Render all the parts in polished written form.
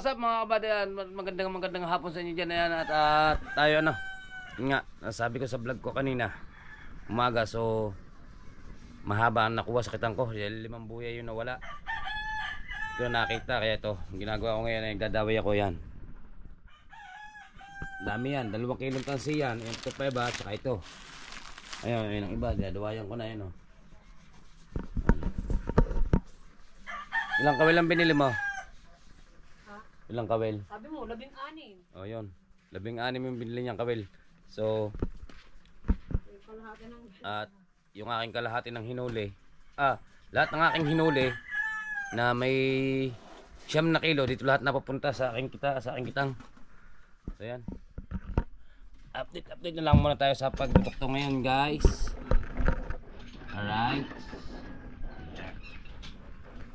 what's up mga kabady? Magandang hapon sa inyo dyan. Ayan, at tayo ano. Yun nga, nasabi ko sa vlog ko kanina. Umaga, so mahaba ang nakuha sa kitang ko. 5 buya yun nawala. Ito nakita, kaya ito. Ginagawa ko ngayon ay dadaway ako yan. Dami yan, 2 kilong tansi yan. Ito pa iba, saka ito. Ayun, yun ang iba. Dadawayan ko na yun. Oh. Ilang kawil ang binili mo? Ilang kawil? Sabi mo, 16. Oh, yun. 16 yung binili niyang kawil. So, at yung aking kalahati ng hinuli. Lahat ng aking hinuli na may 9 na kilo, dito lahat napapunta sa aking kitang. So, yan. Update na lang muna tayo sa pagdudukto ngayon, guys. Alright.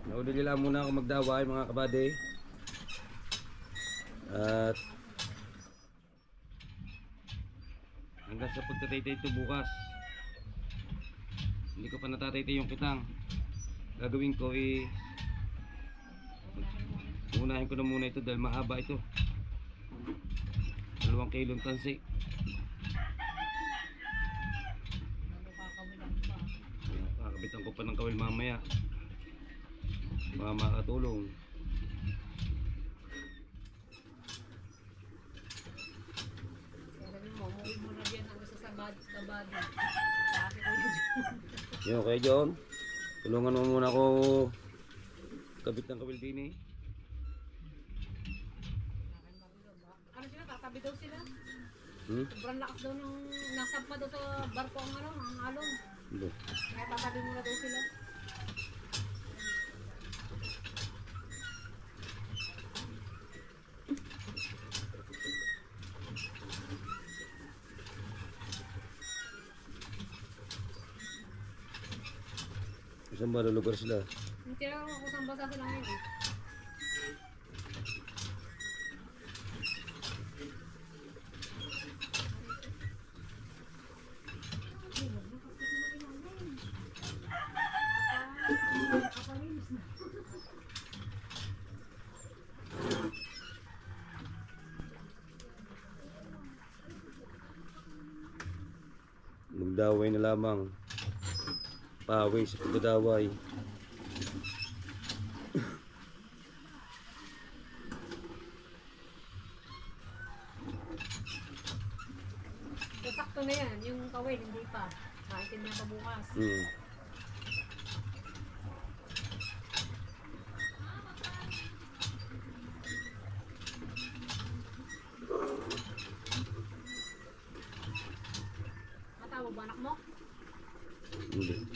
Naudili lang muna ako magdaway, mga kabady. At hanggang sa pagtataytay ito bukas, hindi ko pa natataytay yung kitang. Gagawin ko unahin ko na muna ito dahil mahaba ito. 2 kilong tansi. Kakabitan ko pa ng kawil mamaya para makatulong. Yo, kay John, tulungan mo muna ako kabit ng kawil din eh. Ano sila? Tatabi daw sila? Sobrang lakas daw ng nasab pa daw sa barko ang alon. Kaya tatabi muna daw sila. Saan ba lugar sila? Hindi lang ako saan basa sila ngayon. Magdaway na lamang. Paway sa pagdadaway. Sakto na yan, yung kawin hindi pa. Maitin niya pa bukas. Matawag ba anak mo? Hindi.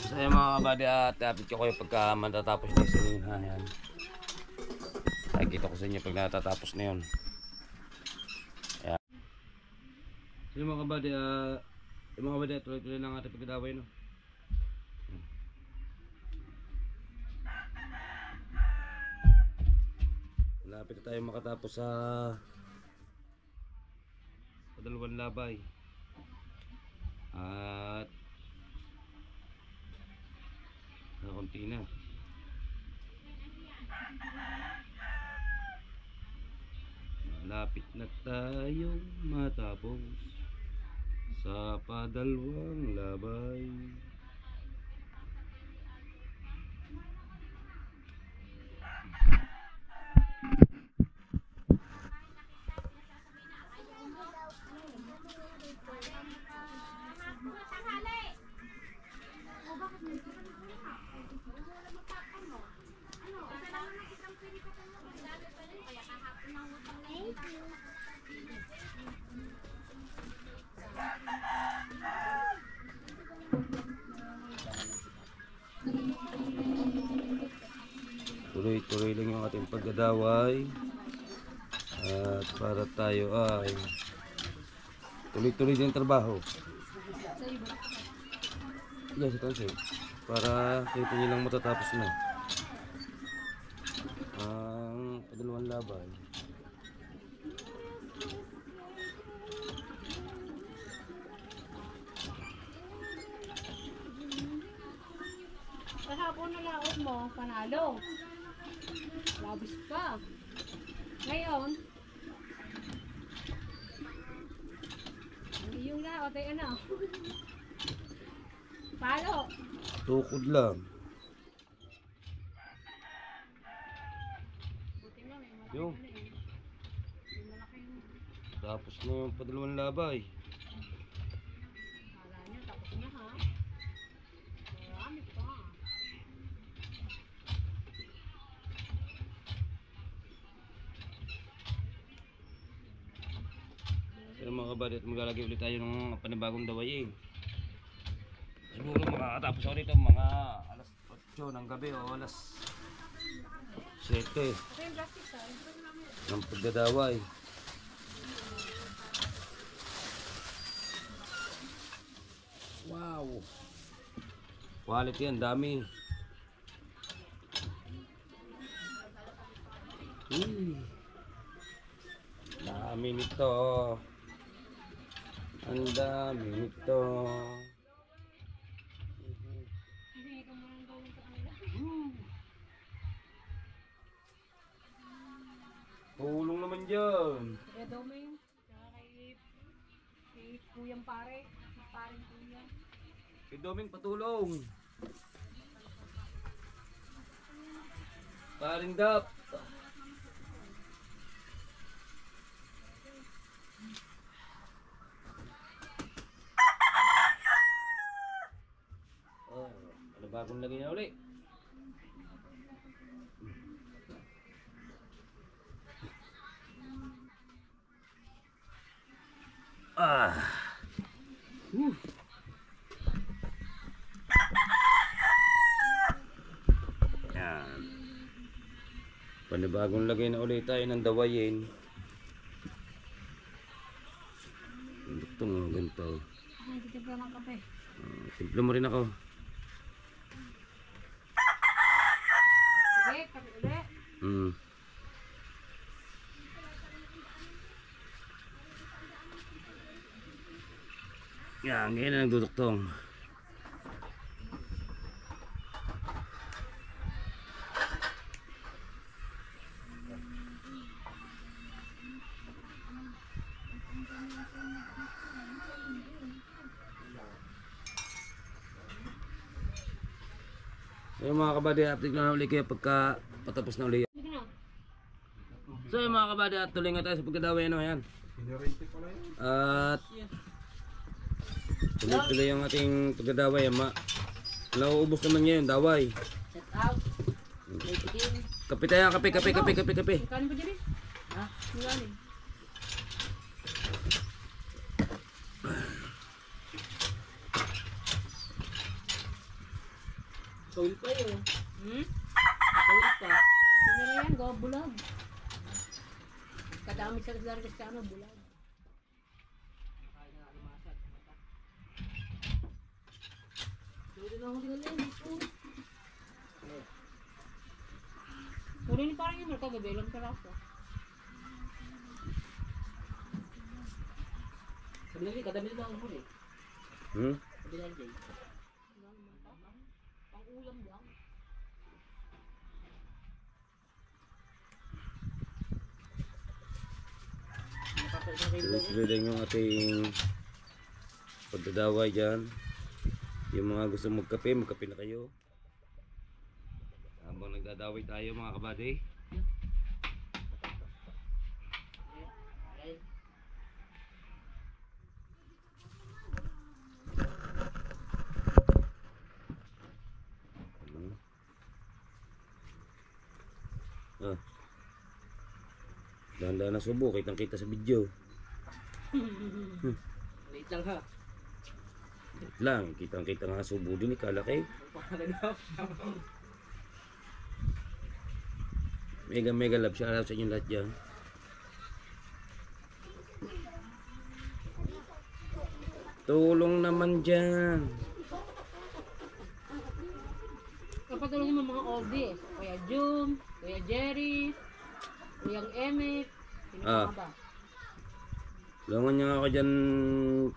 So yung mga kabady, at update ko kayo pagka matatapos na yung yan. Nakikita ko sa inyo pag natatapos na yun. Ayan. So yung mga kabady, tuloy-tuloy lang ating pagdadaway, no? Malapit na tayo makatapos sa 2 labay. At konti na. Malapit na tayong matapos sa 2 labay. Tuloy-tuloy lang yung ating pagdadaway. At para tayo ay tuloy-tuloy din trabaho. Yes, ito siya. Para kita nyo lang matatapos na ang 2 labay. Kahapon na laot mo, panalo. Labis pa. Ngayon, ang iyong laot ay ano? Palo. Tukod lang. Buti nga, may malaki Yung. na eh. May malaking Tapos na yung padalawang labay. kala niyo, tapos na ha. Marami pa. Pero mga kabady, at maglalagay ulit tayo ng panibagong daway eh. Siguro makakatapos ako rito mga alas 8 ng gabi o alas 7 Ito yung plastic sa ng pagdadaway. Wow! Quality yan, dami. Dami nito. Ang dami nito. Hindi ko muna gawin sa kanila. Tulong naman dyan. Kaya daw may tsaka kay Kuyang Pare. Si Paring Kuya. Si Doming patulong. Paring Dap. Oh, ano bagong lagay na uli? Ah. Yan. Panibagong lagay na ulit tayo ng dawayin. Ito mga ganito. Ay, titipla ng kape. Timpla mo rin ako. Sige, kape ulit. Hmm. Yan, ngayon na nagduduktong. So yung mga kabady, update na ulit kayo pagka patapos na ulit. Sige na. So yung mga kabady, tuloy nga tayo sa pagkadaway ano yan. At tuloy-tuloy yung ating pagkadaway. Nauubos naman ngayon, daway. Set out. Itin. Kape tayo, kape. Kanin pa dyan eh. Ha? Kanin. Tawil pa yun. Hmm? Tawil pa. Ano na yan? Gawa bulag. Kadami sa Rizal Cristiano, bulag. Tawil na ako tingnan na yun. Huli ni parang yun, kagabi lang peraso. Sabi na rin, kadami na ako huli. Hmm? Sabi na rin. Pang ulam lang. Tuloy-tuloy lang yung ating pagdadaway dyan. Yung mga gusto magkape na kayo. Habang nagdadaway tayo mga kabady. Ah. Dahan-dahan na subo, kitang-kita sa video. Late lang ha. Wait lang, kitang-kita nga subo din, kalaki. Mega love, shout out sa inyo lahat dyan. Tulong naman dyan. Kapatulungin mo mga oldie. Kuya Jum, Kuya Jerry, Kuyang Emmett. Sino Ah. pa ba? Tulungan niyo nga ako dyan,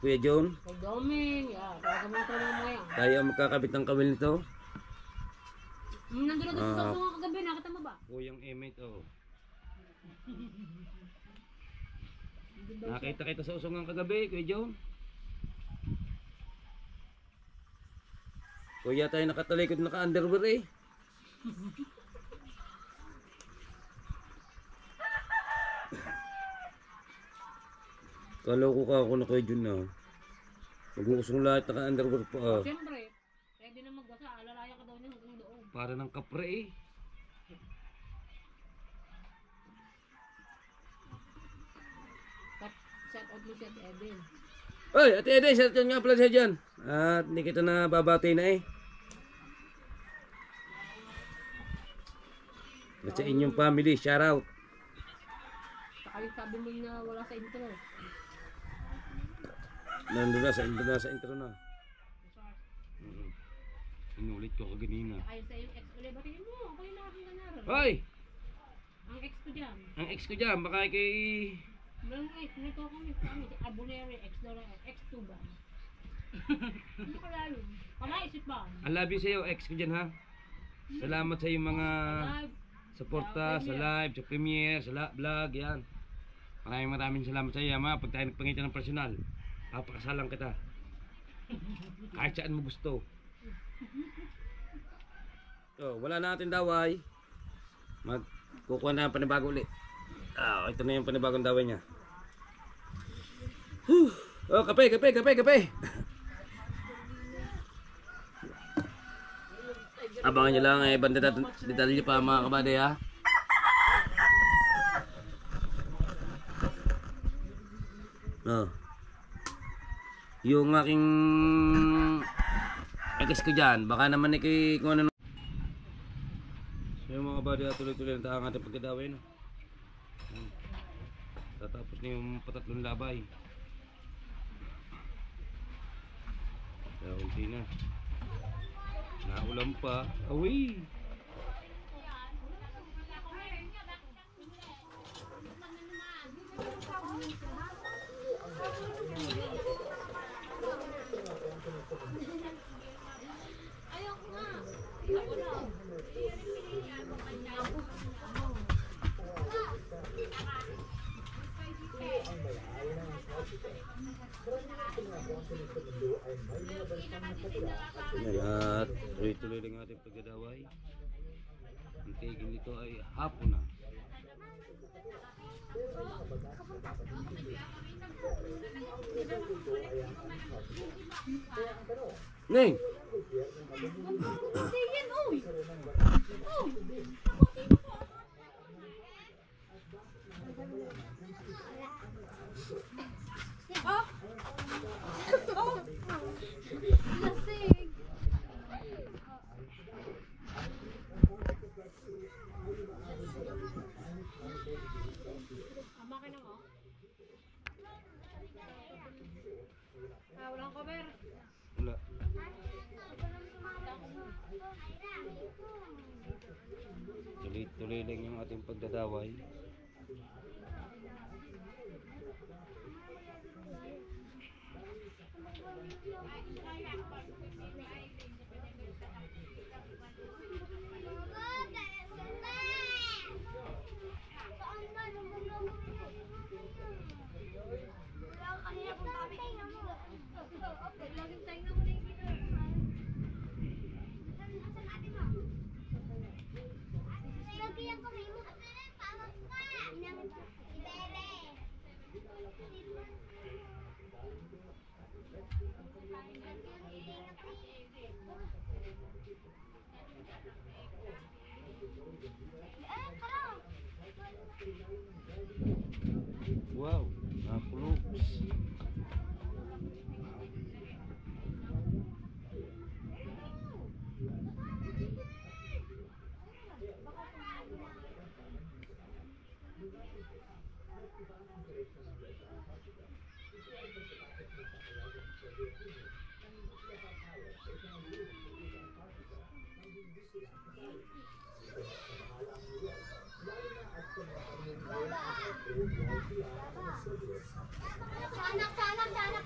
Kuya John. Kay Doming. Yeah, talaga mga tulong mo yan. Tayo ang magkakabit ng kawil nito. Nandun na doon sa susungan kagabi, nakita mo ba? Kuyang Emmet, oh. Nakita kita sa usungan kagabi, Kuya John. Kuya tayo nakatalikod, naka-underwear eh. Kaloko ka ako na Kuya John na. Mag-uusong lahat, naka-underwear pa ah. Siyempre, ready na magwasa, alalaya ka daw niya hanggang doon. Para ng kapre eh. Shout out mo siya si Eden. Oy, Ate Eden, shout out nga pala siya dyan. At hindi kita na babati na eh. At sa inyong family, shout out. Saka yung sabi mo na wala sa intro. Nandun na sa intro na. Inulit ko kaganina. Ayun sa yung ex ulit, batiin mo, ako yung nakakita. Hoy! Ang ex ko dyan. Ang ex ko dyan, baka kay... Walang ex, nito kami, si Abunere, ex daw lang, ex2 ba? Hindi ko lalo. Kalaisip ba? I love you sa'yo, ex ko dyan ha. Salamat sa iyong mga Live. suporta sa live, sa premiere, sa vlog, yan. Maraming salamat sa iyo, ma. Pag tayo nagpangita ng personal, papakasalan kita. Kahit saan mo gusto. So, wala natin daway. Magkukuha na ng panibago ulit. Ito na yung panibagong daway niya. Oh, kape. Abangan nyo lang ibang detalye pa mga kabady ha. Yung aking ex ko dyan, baka naman kung ano. So yung mga kabady, tuloy-tuloy na ang ating pagkadaway no? Tatapos na yung patatlong labay. Kaya unti na. Naulam pa. Awi! At tuloy-tuloy lang ating pagdadaway. Ang tigil nito ay hapon na. Neng! Walang cover. Wala. Tuloy-tuloy lang yung ating pagdadaway. Wow, napuloops.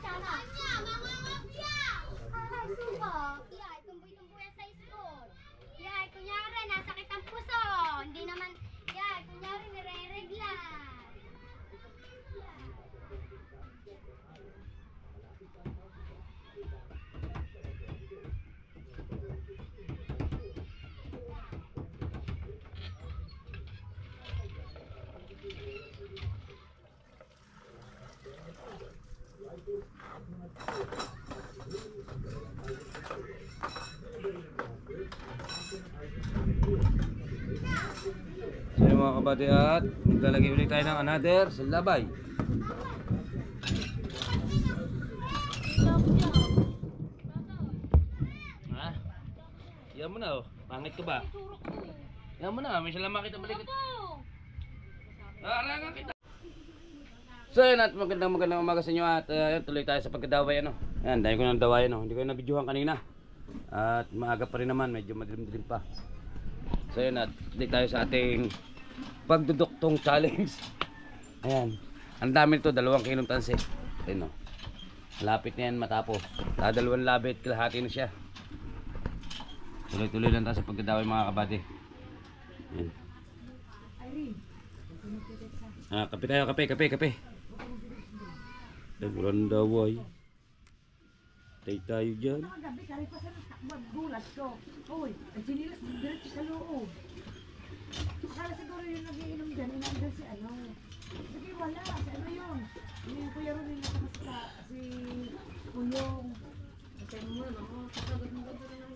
Canak. Mama mafia. Ay, suka. Iya, tumboy-tumboy sa sport. Iya, kunyari. kabady at maglalagay ulit tayo ng another silabay. Ha? Yan mo na oh. Pangit ka ba? Yan mo na. May sila makita balik. Naarangan kita. So yun at magandang umaga sa inyo at tuloy tayo sa pagkadaway ano. Ayan, dahil ko ng daway ano. Hindi ko na videohan kanina. At maaga pa rin naman, medyo madilim-dilim pa. So yun at tuloy tayo sa ating pagduduktong challenge. Ayan. Ang dami nito, 2 kilong tansi. Ayun o. Lapit na yan matapos. Dalawang labit, kalahati na siya. Tuloy-tuloy lang tayo sa pagkadaway mga kabady. Ayan. Kape tayo, kape. Dalawang daway. Tay tayo dyan. Gabi, kari pa sa gulat ko. Uy, ang sinilas diretso sa loob. Akala siguro yung nagiinom dyan, inandal si ano. Sige, wala. Si ano yun? Yung Kuya Ronnie nakakasta. Si Kuyong. Kasi mo na, kakagod mo ganda na lang.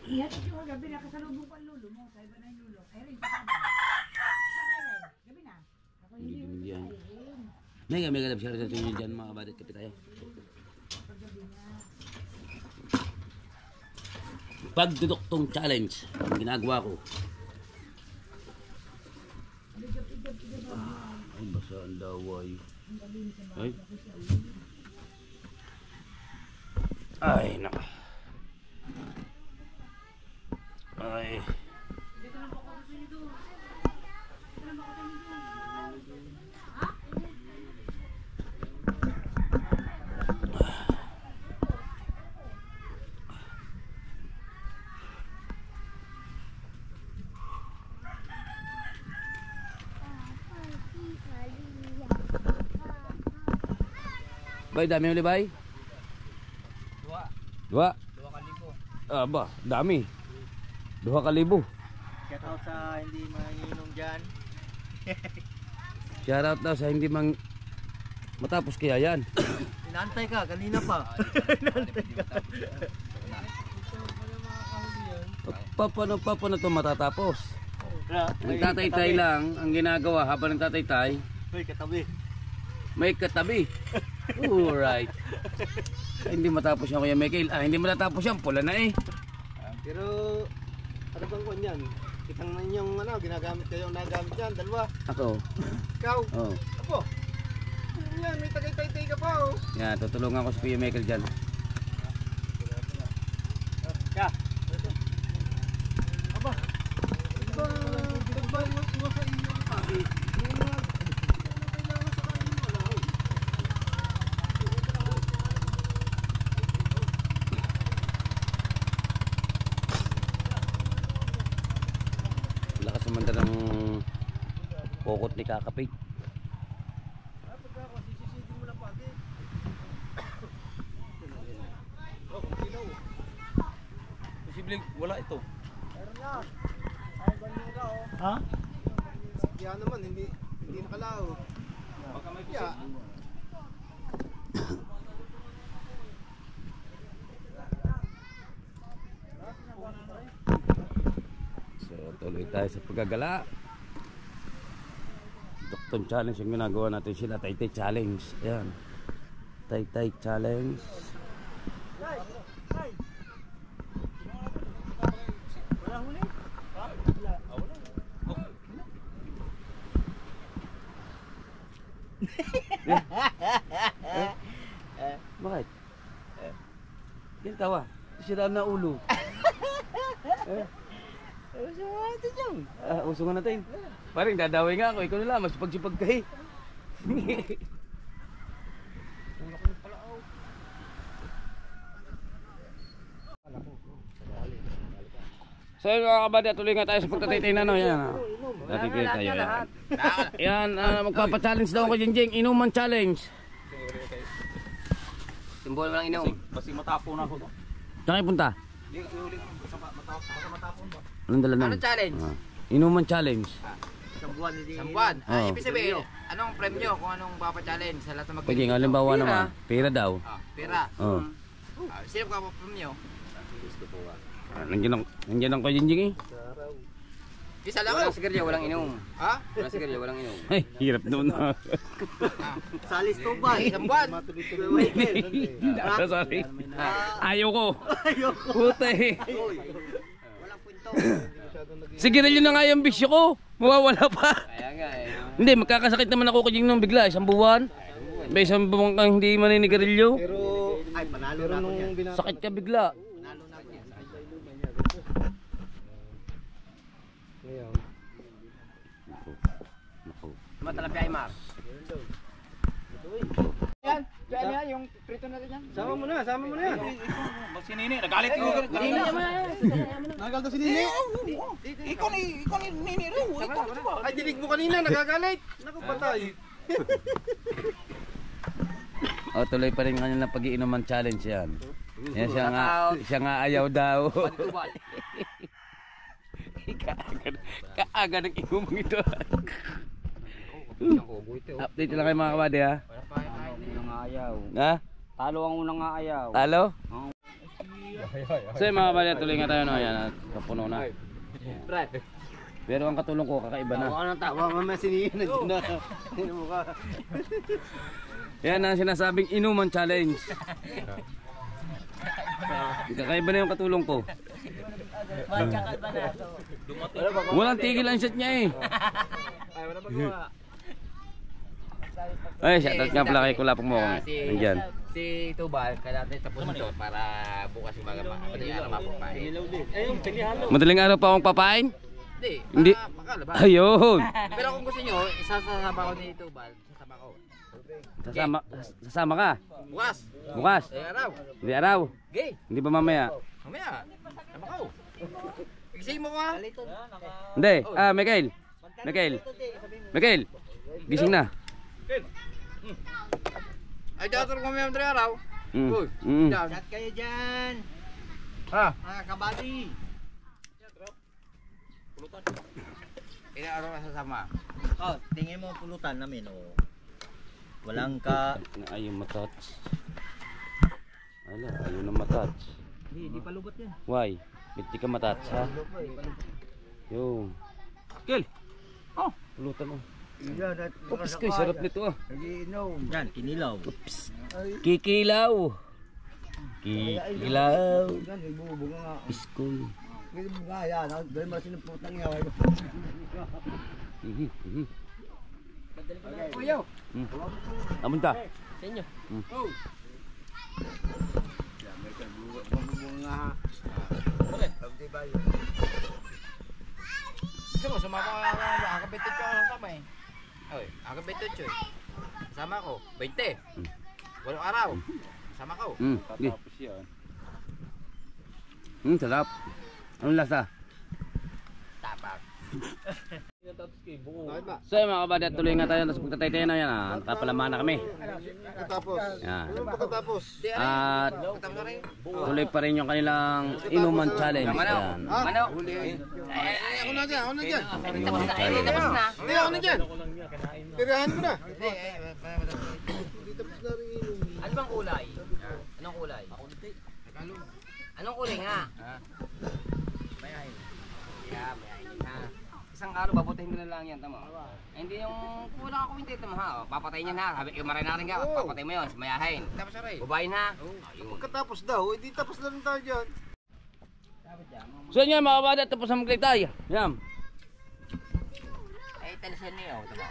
Iyan ito yung gabi, nakasalubong ko ang lulo mo. Sa iba na yung lulo. Ay rin, pasama. Sa kailan? Gabi na. Ako hindi mo Yan. rin. May kami galap siya rin sa inyo dyan mga kabady. Kape tayo. Pagduduktong challenge ang ginagawa ko. Ay, basa ang daway. Ay, naka. Ay. Bay, dami uli bay? Dua. 2,000. Aba, dami. 2,000. Shout out sa hindi manginginom dyan. Shout out daw sa hindi matapos kaya yan. Inaantay ka, kanina pa. Paano to matatapos? Ang tatay-tay lang, ang ginagawa habang ng tatay-tay, Uy, katabi. may katabi. Alright. Hindi matapos yan Kuya Michael. Hindi matatapos yan, pula na eh. Pero, ano bang kwan yan? Kitang na inyong ano, ginagamit kayo, nagamit yan, 2. Ako. Ikaw, Oh. apo. Yan, may tagay-tay-tay ka pa oh. Yan, tutulungan ko si Kuya Michael dyan. Ka. Aba. Diba, iwas sa inyo ang pagi. Lakas naman na ng pokot ni Kakapig. Posibleng wala ito. Ha? Yan naman, hindi nakalaw. Baka may Yeah. So tuloy tayo sa paggagala. Duktong challenge yung ginagawa natin sila. Tay-tay challenge. Ayan. Tay-tay challenge. Wala huli? Ha? Wala. Wala. Bakit? Yan tawa. Sira na ulo. Usungan natin. Parang dadaway nga ako. Ikaw na lang. Mas pagsipag kayo. So yun mga kabady, tuloy nga tayo sa pagtataytay na no. Yan. Tatitay tayo. Yan. Magpapachallenge daw ako Jingjing. Inuman challenge. Simbol mo lang inom. Kasi matapon ako. Saan kayo punta? Matapon ba? Anong dala Ano nun? challenge? Inuman challenge. Isang buwan hindi. Isang buwan. Oo. Ibig sabihin, anong premyo kung anong papa-challenge sa lahat ng Paging halimbawa naman, pera daw. Pera. Oh. Sino pa premyo? Nandiyan ang Kuya Jingjing eh. Isa lang Walang sigarilyo, walang inom. Ha? Walang sigarilyo, walang inom. Ay, hirap noon. Salis to ba? Isang buwan. Sorry. Ayaw ko. Puti. Walang kwento. Sigarilyo na nga yung bisyo ko. Mawawala pa. Kaya nga eh. Hindi, magkakasakit naman ako kajing nung bigla. Isang buwan. May isang buwan kang hindi maninigarilyo. Pero, ay, panalo na ako yan. Sakit ka bigla. Panalo na ako yan. Matalapya ay Mar. Yan, yan yung prito natin yan. Sama mo na yan. Si Nini, nagalit ko. Nagal to si Nini. Ikaw ni Nini rin. Ay, dinig mo kanina, nagagalit. Naku, patay. O, tuloy pa rin kanina pag-iinuman challenge yan. Yan siya nga ayaw daw. Kaaga ng inom ito. Update lang kayo mga kabady ha. Unang ayaw. Ha? Talo ang unang ayaw. Talo? So yung mga kabady, tuloy nga tayo no. Yan, at kapuno na. Pero ang katulong ko, kakaiba na. Ano tawa, mamaya si Nini nandiyan na. Ano mo ka? Yan ang sinasabing inuman challenge. Kakaiba na yung katulong ko. Walang tigil ang shot niya eh. Ay, wala magawa. Ay, shoutout nga pala kay Kulapong mo. Nandiyan. Si Tubal, kaya natin tapos ito para bukas umaga madaling araw mapapain. Madaling araw pa akong papain? Hindi, Hindi. makalaba. Ayun. Pero kung gusto nyo, isasama ko ni Tubal, sasama ko. Sasama ka? Bukas, Bukas? araw. Hindi araw? Okay, Hindi ba mamaya? mamaya, sama ko. Gising mo ka. Hindi. Mikael. Mikael. Gising na. Ay, dator ko may andre araw. Uy, Chat kayo dyan. Ha? Mga kabady. Ilang araw na sasama. Oh, tingin mo pulutan namin, oh. Walang ka... Ayaw matouch. Ayaw na matouch. Hindi pa lubot yan. Why? Hindi ka matouch ha? Yung. Kel! Oh! Pulutan mo. Oops, kay sarap nito ah. Yan, kinilaw. Kikilaw. Kikilaw. Yan, ibubunga nga. Iskoy. Ibubunga yan, dahil masinong putang yaw. Kuya. Amunta. Sa inyo. Ibubunga ha. Gusto mo, sumama ka na akabitit ko ng kamay. Oy, akabitit ko eh. Sama ko, 20. 8 araw. Sama ko. Sige. Sarap. Anong lasa? Tapak. So yung mga kabady, tuloy nga tayo sa pagtatay na yan. Nakapalaman na kami. Pagkatapos. Yan. Anong pagkatapos? At Tapos na rin. tuloy pa rin yung kanilang inuman challenge. Yan. Mano? Ako na dyan, ako na dyan. Tapos na. Hindi, ako na dyan. Tirahan ko na. Hindi, Tapos na rin inom. ano bang kulay? Anong kulay? Anong kulay nga? Mayahin. Yeah, mayahin ha. Isang araw, babutahin ko na lang yan, tama? Hindi yung kulang ako hindi, tama ha? Papatayin niya na, sabi ko marinarin ka, papatayin mo yun, mayahin. Tapos na rin. Babayin ha? Pagkatapos daw, hindi tapos na rin tayo dyan. So yan mga kabady, tapos na magtay. Yan. Ay, talisan niyo, tama?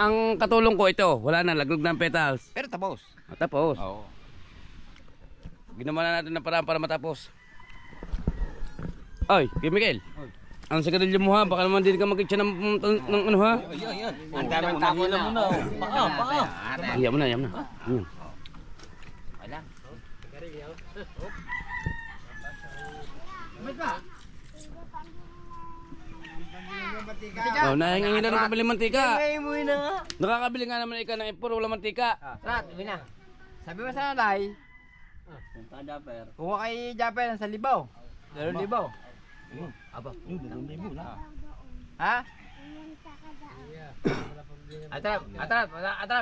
Ang katulong ko ito, wala na, laglog ng petals. Pero tapos. Tapos. Oo. Ginawa na natin ng paraan para matapos. Ay, kay Miguel. Ang sigarilyo mo ha, baka naman din ka mag-itcha ng ano ha? Ang daming tako na. Baka. Iyan mo na, iyan mo na. Ayan. Wala. Oh, nahingin na ng pabili mantika. Ay, mo na nga. Nakakabili nga naman ikaw ng ipuro wala mantika. Rat, uwi na. Sabi mo sa nanay, kuha kay Japper ng 1,000. 2,000. Aba, 2,000 na. Ha? Atrat, wala ka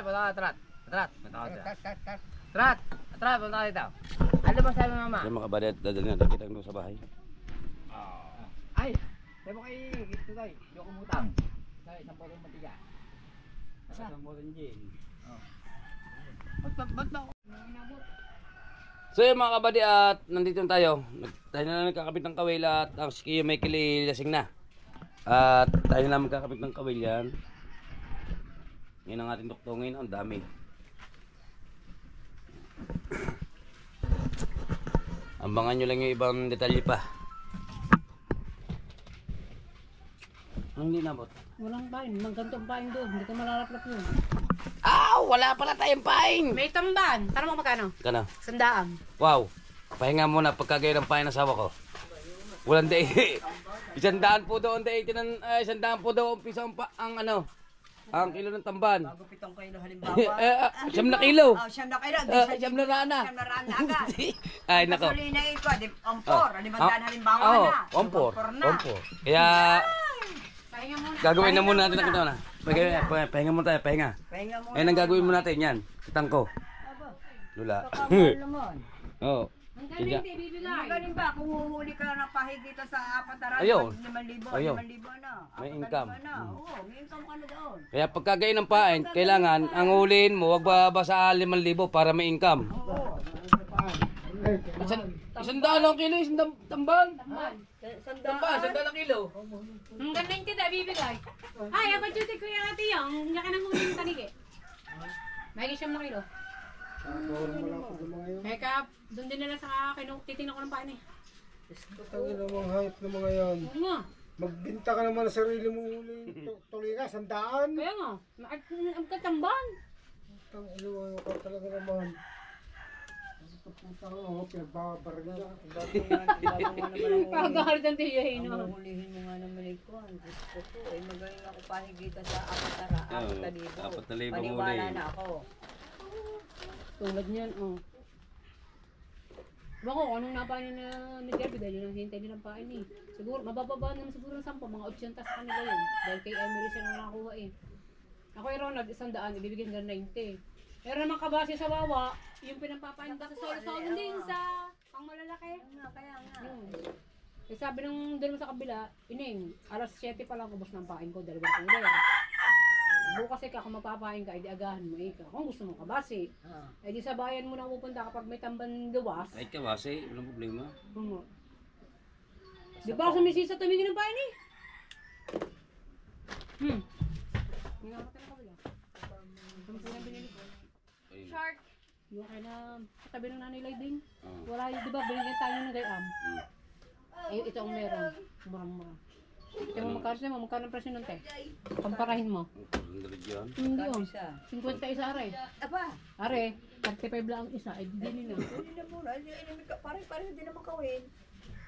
dito. Ano ba sabi mama? Yan mga kabady, dadali na kita doon sa bahay. Ay, Sabi mo kay ito tayo, hindi ako umutang. Sa isang potong mantika. Isang potong gin. Ba't ba ako? So yun mga kabady at nandito na tayo. Tayo na lang nagkakabit ng kawil at ang si Kuya Michael lasing na. At tayo na lang magkakabit ng kawil yan. Yan ang ating duktongin. Ang dami. Ambangan nyo lang yung ibang detalye pa. Ang hindi nabot. Walang pain. Magkantong pain doon. Hindi ka malalaplap yun. Wala pala tayong paing. May tamban. Tanong mo magkano? Kana. 100. Wow. Pahinga muna pagkagaya ng paing ng asawa ko. Walang day. 100 po doon day. 100 po daw ang piso ang ano. Ang kilo ng tamban. Bago 7 kilo halimbawa. 7 na kilo. Siyam na kilo. Siyam na rana. Siyam na rana agad. Ay nako. Gasolina ito, ompor. Limandaan halimbawa na. Ompor. na. Ompor. Kaya Pahinga muna. gagawin na muna natin ang ito na. Pahinga muna tayo, pahinga. Pahinga mo. Ayun ang gagawin muna natin yan. Kitang ko. Lula. Kamahal naman. Oo. Ang galing hindi bibigay. Magaling ba kung huhuli ka na pahigita sa 4,000? Ayun. 5,000. Ayun. 5,000 na. May 4,000 income. na. Oo, may income ka na doon. Kaya pagkagayin ng pain, kailangan ang huliin mo, wag bababa sa 5,000 para may income. Oo. Isandaan ang kilo, isang tamban. Tamban, Sandaan. isandaan ang kilo. Ang galing hindi bibigay. Ay, ako duty ko yung ate yung. Hindi ka nang huling tanigi. May siyam na kilo. Kaya doon din nila sa titingnan ko ng pain eh. Tangin ang mga hayop na mga yan. Oo nga. Magbinta ka naman sa sarili mong huli. Tuloy ka, 100. Kaya nga. Ang katamban. Ang iluwayo ka talaga naman. Pagpunta ko, pinagbabarga ka. Pagkakalit ang tiyahin. Hulihin mo nga naman ito. Gusto ko. Magaling ako pahigita sa 4,000. 4,000 Paniwala na ako. Tulad niyan, oh. Bako, anong napain na ni Derby dahil yun ang hintay nilang pain eh. Siguro, mabababa naman siguro ng 10, mga 80 sa kanila yun. Dahil kay Emily siya nang nakakuha eh. Ako yung Ronald, 100, ibibigyan ka ng 90. Pero naman kabase sa wawa, yung pinapapain ba sa solo-solo din sa pang malalaki. Kaya nga. Yun. Eh sabi ng dalawa sa kabila, ining, alas 7 pa lang ubos ng pain ko, 2 tuler. Bukas ikaw, kung magpapain ka, edi agahan mo ikaw. Kung gusto mo kabase. Eh di sa bayan mo na pupunta kapag may tamban luwas. Ay ka kasi, walang problema. Di ba sa misisa tumingin ng pain eh? Hindi nga ka kabila. Ang pulang binili ko. Shark! Yung kaya na katabi ng nanay Layding. Wala yun, di ba? Binigyan tayo ng gayam. Eh, ito ang meron. Murang-murang. Kaya mo magkano ang presyo nun, te? Kumparahin mo. 100 yan. Hindi yun. 50 isa are. Aba, Are, 35 lang ang isa. Eh, hindi na. hindi na muna. Pare-pare hindi naman kawin.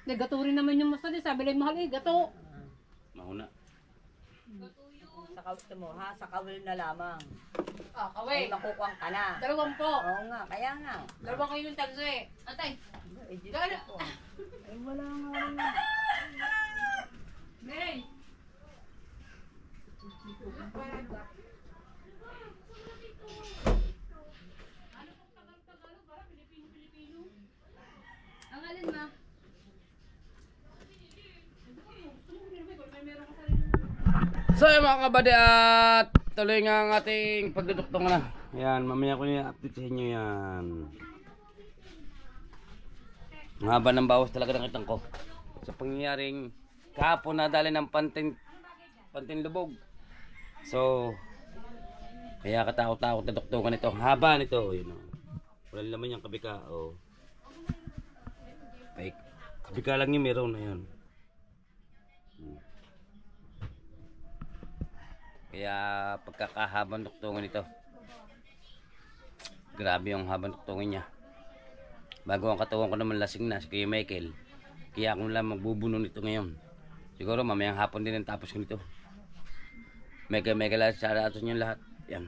Gato rin naman yung mustard. Sabi lang mahal eh, gato. Mahuna. Sa kawin mo ha, sa kawil na lamang. Ah, Ay, makukuwang ka na. 2 po. Oo nga, kaya nga. 2 kayo yung tagso eh. Atay. Gana. Ay, wala nga rin. Mary. Ang alin ma? So yun mga kabady at tuloy nga ang ating pagduduktong na. Yan, mamaya ko niya update sa inyo yan. Ang haba ng bawas talaga ng kitang ko. Sa pangyayaring kahapon nadali ng pantin lubog. So, kaya katakot-takot na duktungan ito. Ang haba nito. Yun, wala naman yung kabika. Oh. Ay, kabika lang yung meron na yun. Kaya pagkakahabang duktungan ito, grabe yung habang duktungan niya. Bago ang katawan ko naman lasing na si Kuya Michael, kaya ako lang magbubuno nito ngayon. Siguro mamayang hapon din ang tapos ko nito. Mega lahat, shout out nyo lahat. Yan.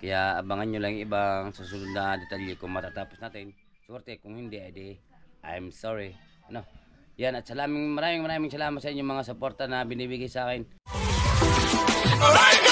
Kaya abangan nyo lang yung ibang susunod na detalye kung matatapos natin. Swerte, kung hindi, edi I'm sorry. Ano? Yan, at maraming salamat sa inyo mga suporta na binibigay sa akin. Alright!